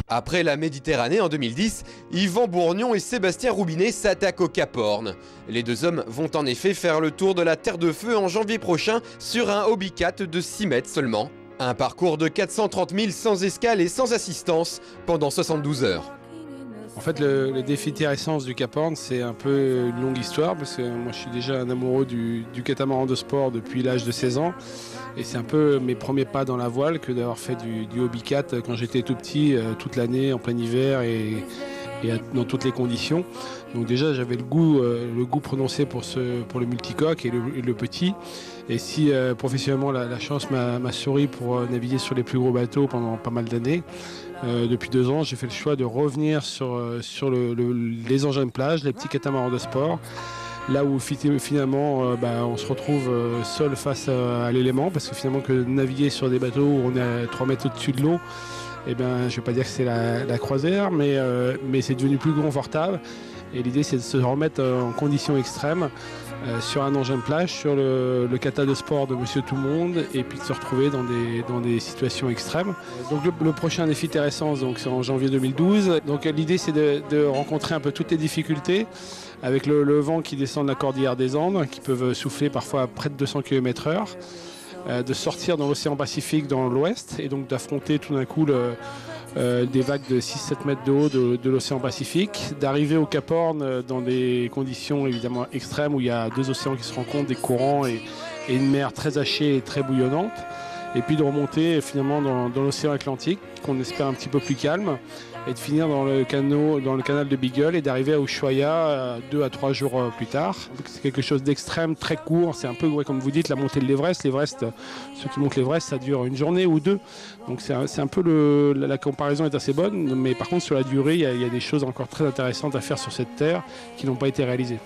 Après la Méditerranée en 2010, Yvan Bourgnon et Sébastien Roubinet s'attaquent au Cap Horn. Les deux hommes vont en effet faire le tour de la Terre de Feu en janvier prochain sur un Hobbycat de 6 mètres seulement. Un parcours de 430 000 sans escale et sans assistance pendant 72 heures. En fait, le défi Terre Essence du Cap Horn, c'est un peu une longue histoire parce que moi je suis déjà un amoureux du catamaran de sport depuis l'âge de 16 ans. Et c'est un peu mes premiers pas dans la voile que d'avoir fait du Hobbycat quand j'étais tout petit, toute l'année, en plein hiver et dans toutes les conditions. Donc déjà j'avais le goût prononcé pour le multicoque et le petit. Et si professionnellement la chance m'a souri pour naviguer sur les plus gros bateaux pendant pas mal d'années, depuis 2 ans j'ai fait le choix de revenir sur les engins de plage, les petits catamarans de sport. Là où finalement on se retrouve seul face à l'élément, parce que finalement que naviguer sur des bateaux où on est à 3 mètres au-dessus de l'eau, je ne vais pas dire que c'est la croisière, mais c'est devenu plus confortable. Et l'idée c'est de se remettre en conditions extrêmes sur un engin de plage, sur le kata de sport de Monsieur Tout-le-Monde, et puis de se retrouver dans des situations extrêmes. Donc le prochain défi Terre Essence, donc c'est en janvier 2012. Donc l'idée c'est de rencontrer un peu toutes les difficultés, avec le vent qui descend de la cordillère des Andes, qui peuvent souffler parfois à près de 200 km/h, de sortir dans l'océan Pacifique dans l'ouest, et donc d'affronter tout d'un coup des vagues de 6-7 mètres de haut de l'océan Pacifique, d'arriver au Cap Horn dans des conditions évidemment extrêmes où il y a 2 océans qui se rencontrent, des courants et une mer très hachée et très bouillonnante, et puis de remonter finalement dans l'océan Atlantique, qu'on espère un petit peu plus calme, et de finir dans le canal de Beagle et d'arriver à Ushuaia 2 à 3 jours plus tard. C'est quelque chose d'extrême, très court. C'est un peu, comme vous dites, la montée de l'Everest. L'Everest, ceux qui montent l'Everest, ça dure 1 journée ou 2. Donc c'est un peu la comparaison est assez bonne. Mais par contre, sur la durée, il y a des choses encore très intéressantes à faire sur cette terre qui n'ont pas été réalisées.